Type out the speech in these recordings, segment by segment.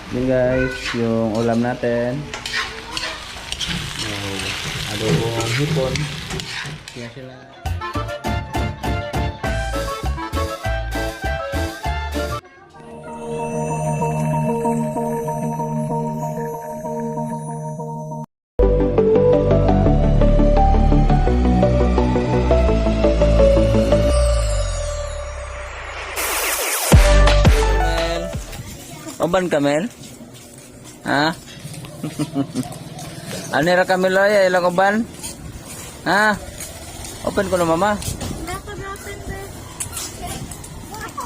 Yun guys, yung ulam natin. Adobong hipon. Kaya sila. Oban Kamel? Ha? Anira Kamel ay ilang oban? Ha? Open ko na mama.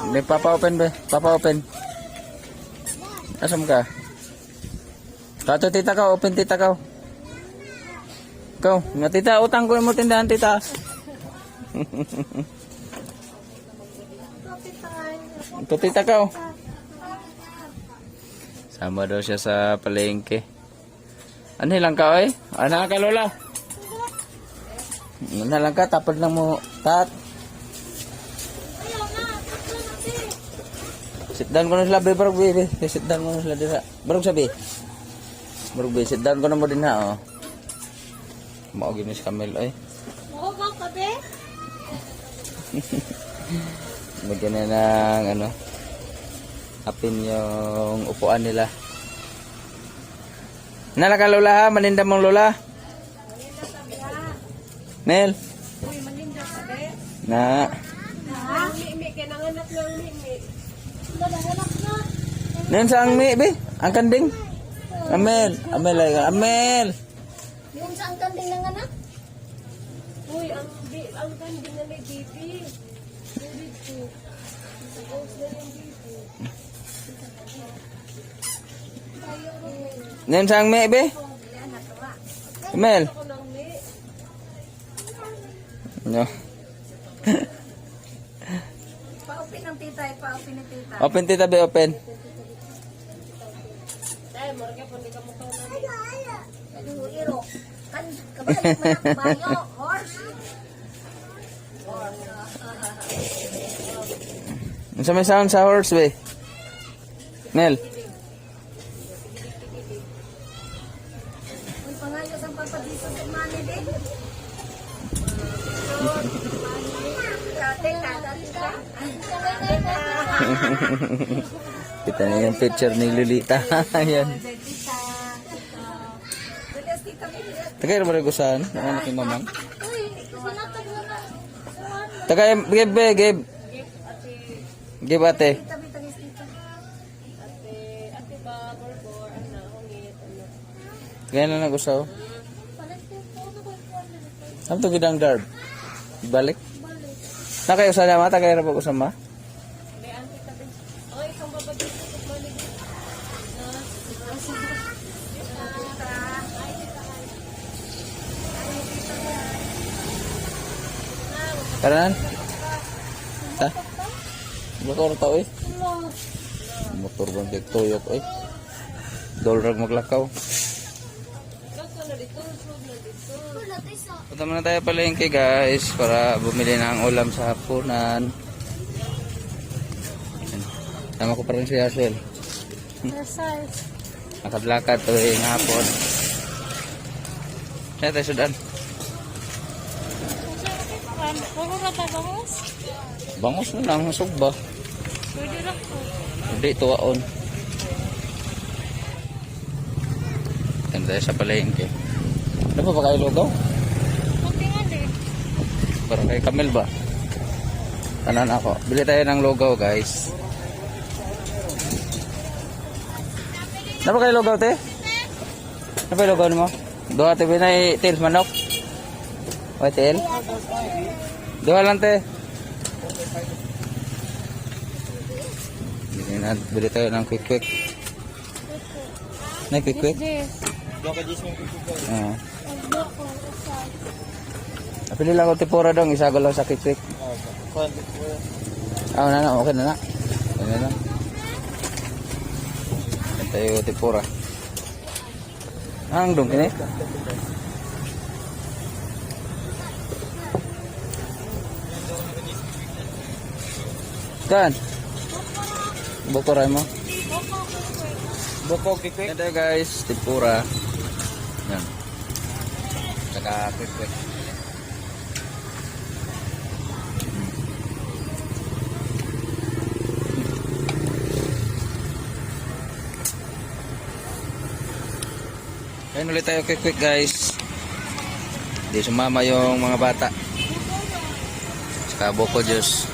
Hindi papa open be. Papa open. Asam ka? Tato tita ka, open tita ka. Ikaw, nga tita, utang ko mo tindahan tita. Ito tita ka. Sama daw siya sa palengke. Ano lang ka oy? Ano ka lola? Ano lang ka? Tapad lang mo. Tat. Sit down ko na sila. Barog be. Sit down ko na sila dira. Barog sabi. Barog be. Sit down ko na mo din ha. Oh. Maugin ni si Camel oy. Maugin ka be? Magyan na ng ano. Apin yung upuan nila. Nalaka lola ha, maninda mong lola. Nel. Uy, maninda ka be? Na. Mimi, kinanganak ng mimi. Nanganak na. Nen sa ang mi be, ang kanding. Amel, Amel ay Amel. Yung sa ang kanding nanganak? Uy, ang kanding na may baby. Dito. Tapos na yung baby. Nen sa ang mi be. Amel. No. Pa-open ng tita, pa-open ng tita. Open tita be, open. Dahil, marga po, hindi ka mukha na. Aduh, iro. Kan, kabalik mo na banyo. Horse. Ano sa may sound sa horse be? Nel. Uy, pangayos ang papadito sa mani, din. Kita na yung picture ni Lolita. Ayan. Tagay na ba rin gusahan? Ang anak ni mamang? Tagay, give. Give ate. Tagay na nagusaw. Ano ito gidang darb? Balik? Nakayo sa nama? Tagay na ba kusama? Karan? Ha? Motor tao eh. Motor bang tuyok eh. Dolrag maglakaw. Punta muna tayo palengke guys para bumili ng ulam sa hapunan. Sama ko pa rin si Yasel. Nakadlakad tuwing hapon. Kaya tayo sudan. Bangos na lang, masog ba? Pwede lang po. Hindi, tuwaon. Ganda sa palengke. Ano pa ba kayo lugaw? Kuntingan eh. Parang kay Camel ba? Kanan ako. Bili tayo ng lugaw guys. Ano ba kayo lugaw te? Ano ba yung lugaw mo? Doha te binay til manok. O til? Doha lang te. Bili tayo ng quick. Na quick. Pili lang ko tipura dong, isago lang sa quick. Ah, na, okay na. Okay na. Tayo tipura. Ang dong kini. Kan? Bukuray mo? Buko, quick. Ito guys, tempura. Yan. Saka quick. Ayun ulit tayo quick guys. Hindi sumama yung mga bata. Saka buko juice.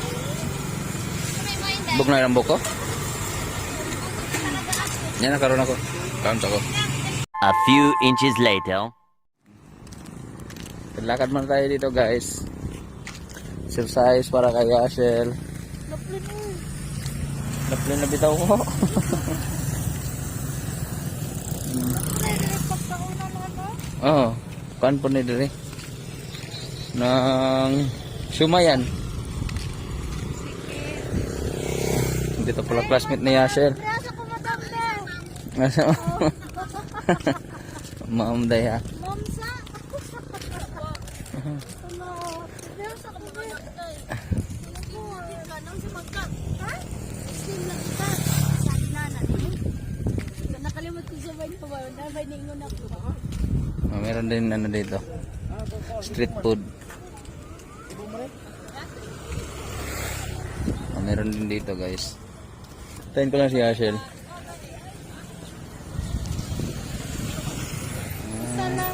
Bug na lang buko. Yan nakaroon ako. Count ako. A few inches later. Lakad muna tayo dito guys. Exercise para kay Ashel. Laplin na bitaw ko. Oo. Kuan po ni diri. Nang sumayan. Dito pala classmate ni Ashel. Nasa Ma'am Daya. Mamsa. Ano? Nasa ko ba? Kanang si Magka. Ha? Slim na kita. Sabi na natin. Nakalimot ko sa bahay pa ba? Nabay ningon ako. Meron din ano dito. Street food. Meron din dito guys. Tayin ko lang si Ashel. Sana.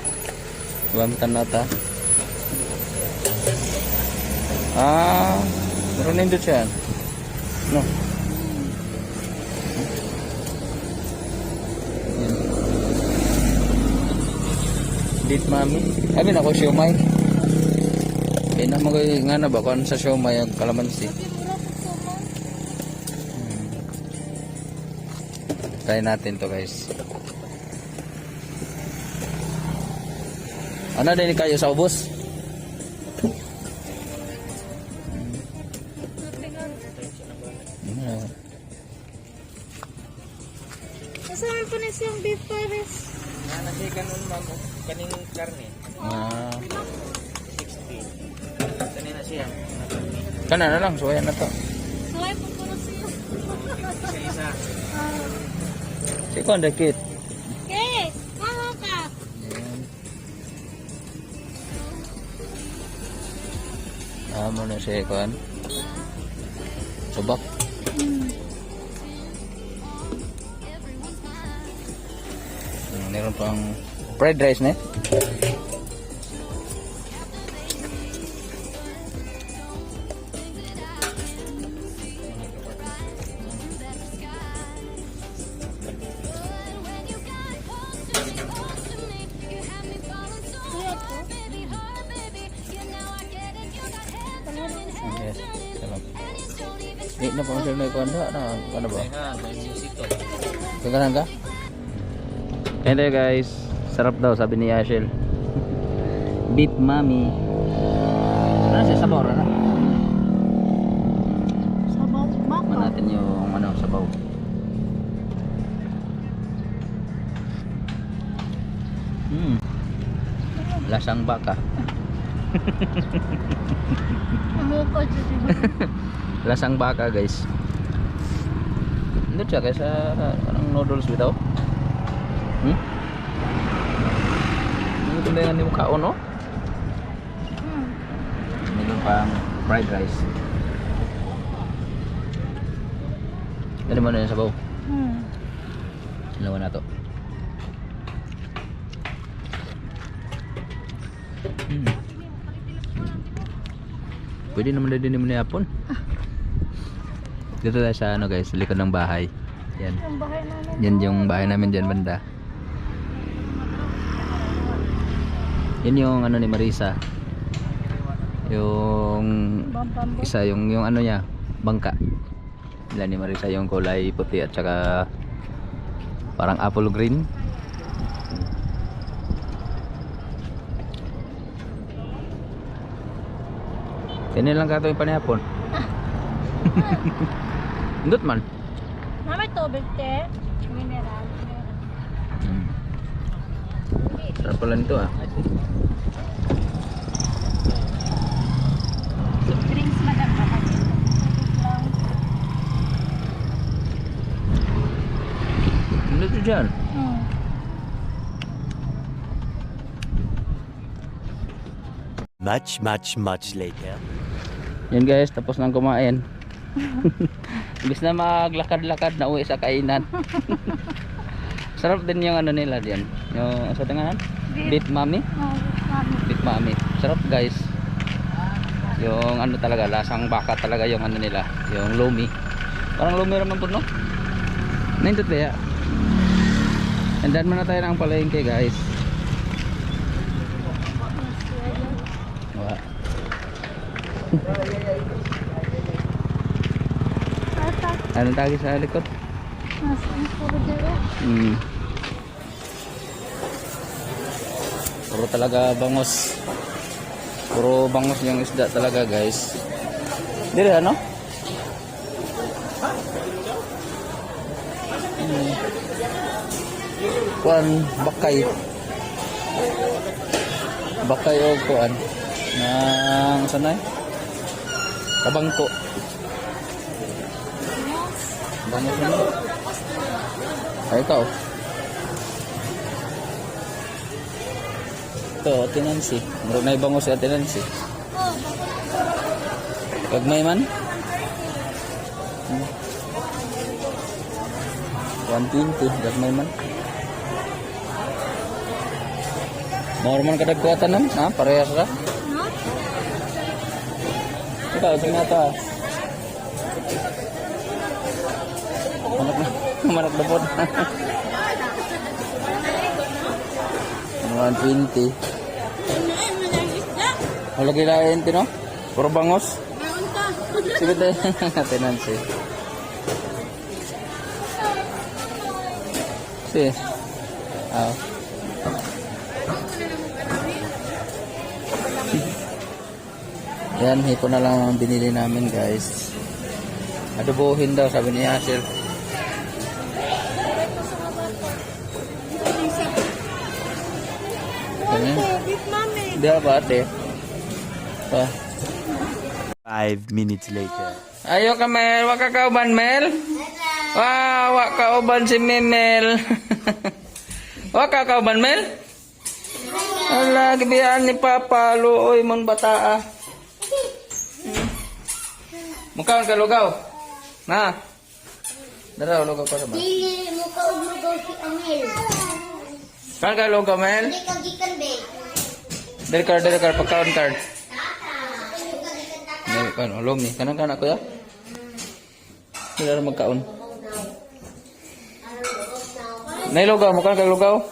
Bamtan nata. Meron din dito siya. No. Dit mami. Abi na ko siomay. Kaya na mo nga na ba kung sa siomay ang kalamansi. Try natin to guys. Ano din kayo sa ubos? Kasama po na siyang beef pares. Nasi kanon ma'am, kaning karne. 60. Kanina siya. Kana na lang, suwayan na to. Saway po po na siya. Isa. Si Kon dekit. Okay, kaho ka. Amo na siya Kon. Subak. Meron pang fried rice na. Yes. Sarap. Di na pa siya na ikuan na. Ano ba? May music to. Kagaran ka? Ito guys, sarap daw sabi ni Ashel. Beef mami. Ano siya sabaw na? Sabaw baka. Tikman natin yung ano sabaw. Lasang baka. Namukod siya. Lasang baka guys. Ano siya kaysa parang noodles bitaw? Ano ito na yung kaon no? Meron pang fried rice. Ano mo na yung sabaw? Dalawa na to. Pwede naman na din naman yapon. Dito tayo sa ano guys, sa likod ng bahay. Yan. Yung bahay namin. Yan yung bahay namin dyan banda. Yan yung ano ni Marisa. Yung Bambam. isa yung ano niya, bangka. Yan ni Marisa yung kulay puti at saka parang apple green. Yan lang kato yung panihapon. Indot man. Mami tubig te. Mineral. Sarap pala nito ah. Drinks madam ka. Indot din. dyan. Hmm. Much later. Yan guys, tapos nang kumain. Imbis na maglakad-lakad na uwi sa kainan. Sarap din yung ano nila diyan. Yung sa tinganan? Beef mami? Oh, mami. Beef mami. Sarap guys. Yung ano talaga, lasang baka talaga yung ano nila. Yung lomi. Parang lomi naman po no? Nindot ba ya? And then muna tayo ng palengke guys. Wah. Anong tagi sa likod? Puro dito. Puro talaga bangos. Puro bangos yung isda talaga guys. Dire ano? Kuan bakay. Bakay o kuan. Nang sanay? Tabangko. Bangos na. Ay ikaw. Ito, tinansi. Meron na ibang sa tinansi. Kagmay man? 120, kagmay man. Normal kadagkuatan nun, ha? Parehas ra? Ikaw, tingnan ito ha. Manak na po. 120. Malagi lain ito, no? Puro bangos. Sige tayo. Tinansi. Sige. Yan, hipon na lang ang binili namin guys. Adobohin daw, sabi ni Yasir. Beef mami. Di ba ate? Pa. 5 minutes later. Ayo ka Mel, waka kauban Mel? Wow, waka kauban si Mel. Waka kauban Mel? Ala, gibiyaan ni Papa, luoy mon bata ah. Mukaon ka lugaw? Na? Dara, lugaw ka sa ba? Dili mo ka uglugaw si Amel. Kan ka lugaw Mel? Dili ka gikan be. Dari ka, pagkaon card. Mel, kan, ulom ni. Kanang kana ko ya? Sila na magkaon. Nailugaw, mukaon ka lugaw?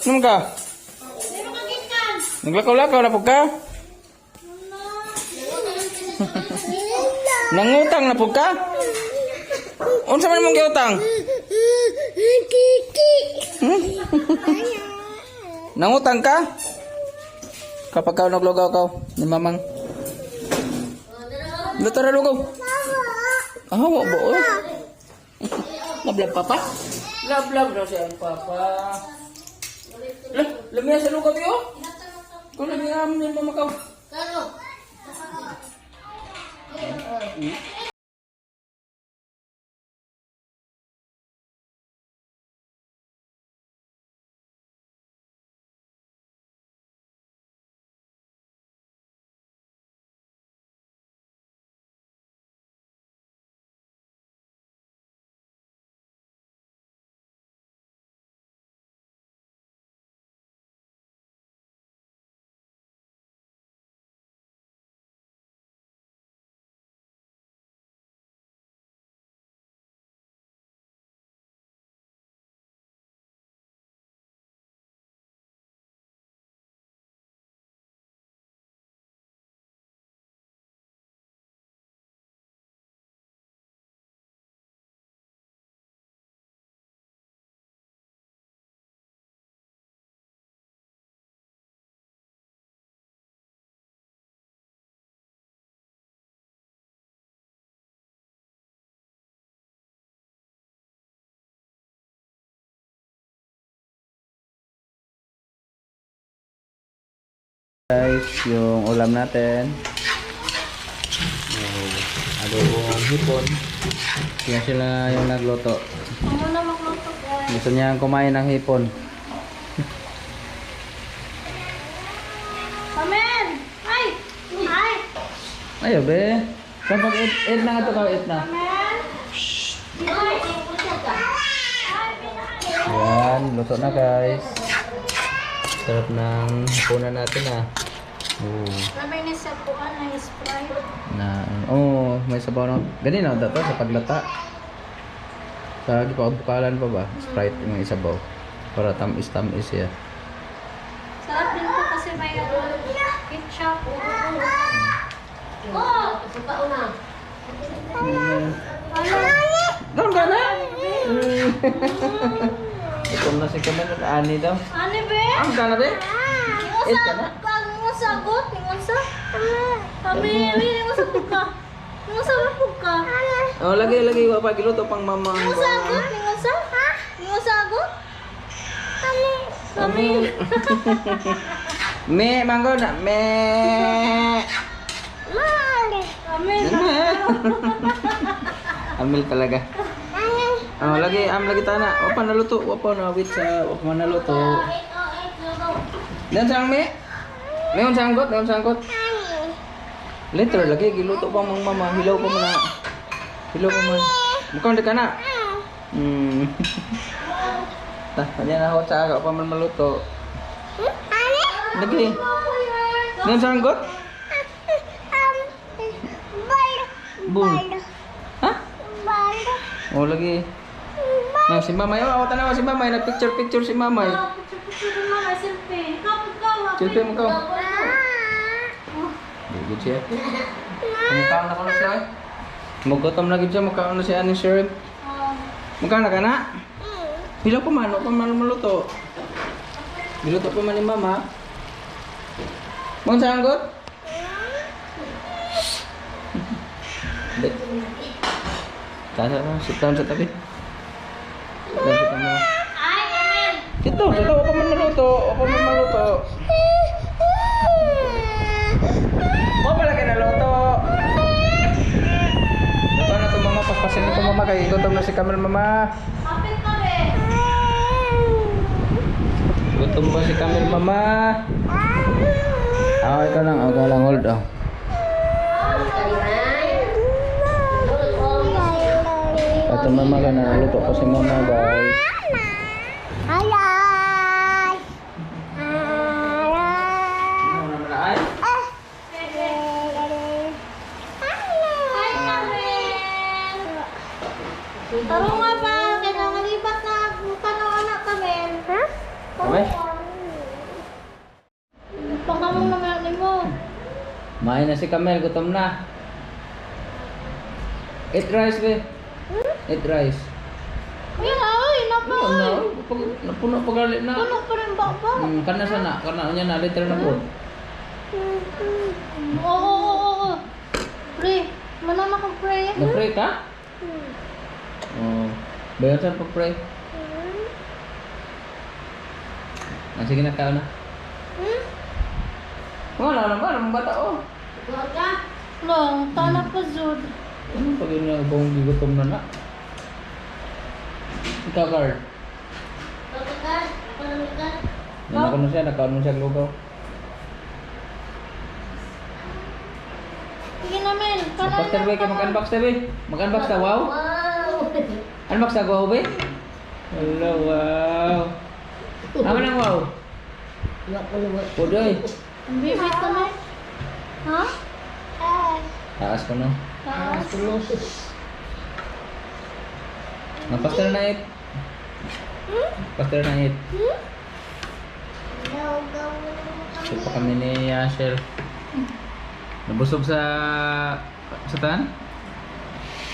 Ano ka? Naglakaw-lakaw na po ka? Nangutang na po ka? Unsa man mong giutang? Kiki. Nangutang ka? Kapag ka naglugaw ka ni mamang. Dito na lugaw. Ah, wa ba? Lablab papa? Lablab daw siya ang papa. Lamia sa lugaw yo? Kung lamia ni mamakaw. Kano? Guys, yung ulam natin. Adobong hipon. Kaya sila yung nagluto. Ako na magluto guys. Gusto niya kumain ng hipon. Amen! Ay! Ay! Ayo be. Saan pag eat na nga ito ka, eat na. Amen! Ay! Yan, luto na guys. Sarap ng hipunan natin ah. Sabi ni sa buwan na Sprite. May sabaw na. Ganun na dato sa paglata. Sa bukalan pa ba? Sprite yung isabaw. Para tamis-tamis ya. Sarap din po kasi may ketchup. Oh! Suka una. Doon ka na? Ito na si Kamil. Ani daw. Ano be? Ang ka na be? Eat ka na? Sagot, ningon sa. Kami, ningon sa buka. Ningon sa buka. Oh, lagi wa pa giluto pang mama. Ningon sa agot, ningon sa. Ningon sa agot. Kami. Me manggo na me. Kami. Amil talaga. Oh, lagi tana. Wa pa naluto, wa pa na wait sa wa pa naluto. Dan sang me. Meon sanggot. Later lagi giluto pa mang mama, hilaw pa man. Mukhang de kana. Kanya na ako sa aga pa man maluto. Lagi. Meon sanggot? Bul. Ha? Oh, lagi. Nah, si Mamay, awatan na si Mamay, nag-picture si Mamay. Selfie mo ka. Good siya. Mukhaan na ko na siya. Magutom na gid siya, mukhaan na siya ni Sheriff. Mukhaan na ka na? Hilaw pa man, maluto. Giluto pa man ni Mama. Mong sanggot? Dek. Sit down sa tabi. Ito, ako pa man maluto. Mo pala ka naluto. Luto na ito mama, paspasin nito mama kay gutom na si Kamil mama. Gutom pa si Kamil mama. Ito lang, hold oh. Ito mama ka na, luto pa si mama guys. Taro nga ba? Kailangan libat na tanong anak kami. Ha? Okay. Pagkamong naman mo. Main na si Kamel, gutom na. Eat rice be. Eat rice. Yan ay, napay. Napuno pagali na. Puno pa rin baba. Kana sana, kana nya na liter na po. Oo. Pre, manana ka pre. Na-pray ka? Oh. Bayan saan pag-pray? Sige na, kao na. Wala naman, ang bata oh. Long, tanak pa Zud. Ano pag yun na bang gigutom na na? Ikaw, Carl. Nako na siya, nakaon mo siya lugaw. Sige namin. Unbox na ba? Mag-unbox na ba? Mag-unbox na, wow? Unbox na, wow ba? Hello, wow. Ama nang wow? Pudoy. Ang bibit ko na. Ha? Taas ko no. Taas. Pastel na it. Pastel na it. Ito pa kami ni Yashel. Nabusog sa tan?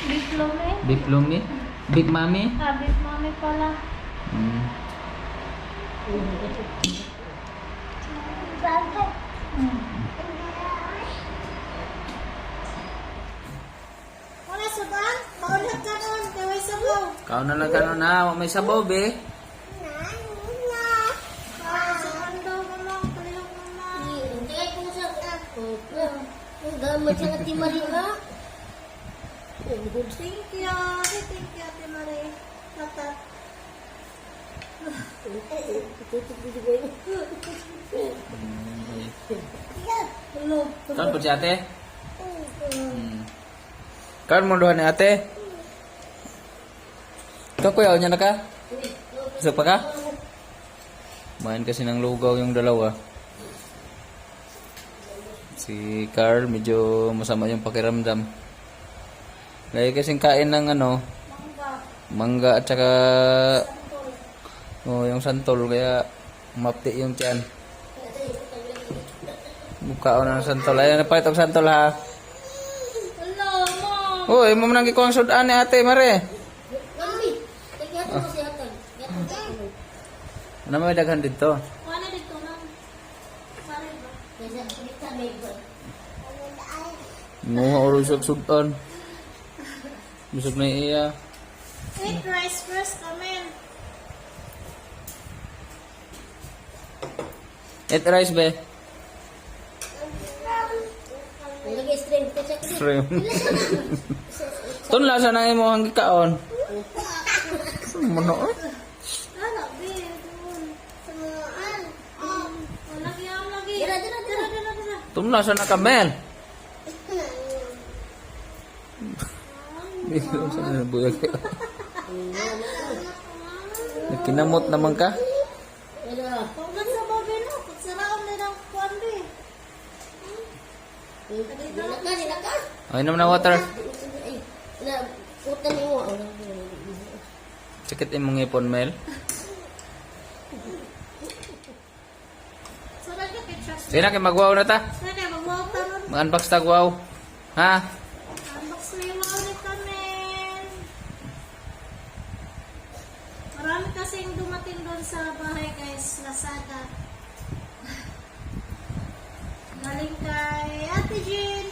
Beef lomi. Beef lumi? Big Mami? Beef mami pala. Wala sabaw? Maunat ka nun. Kaway sabaw. Kau na lang ka na. May sabaw be. Thank you. Thank you, Ate Marie. Tatat. Hello. Karon po si ate? Karon mo doon ni ate? Ikaw kuya, niya na ka? Isa pa ka? Main kasi ng lugaw yung dalawa. Si Carl medyo masama yung pakiramdam. Lagi kasing kain ng ano, mangga at saka yung santol kaya mapti yung tiyan. Mukha na ng santol. Ayan, napalit ang santol ha. Hello, Mom. Uy, mo nang gikuha ang sudan ni ate, mare. Mami, tigyan mo si Ate. Ano may daghan dito? Wala dito, Ma'am. Sorry ba? Kasi kita may ba? Mga orusok sudan. Busog na iya. Eat rice first, Kamen. Eat rice be. Lagi stream ko sa Shrimp. Tunla sa nang imo ang gikaon. Mono. Ano, be? Samaan. Lagi ang lagi. Dira. Tunla sa nakamel. Bigla sa nabuyag. Nakinamot naman ka? Pagkat sa babi no, pagsaraon na ng kwambi. Nilaka. Ay naman na water. Utan mo. Sakit imong ipon, Mel. Sarap ka pictures. Sige na, kay magwaw na ta. Sana mag-walk na nun. Mag-unbox tag wow. Ha? Unbox na yung mga ulit kami. Marami kasing dumating doon sa bahay guys. Lazada. Galing kay Ate Jean.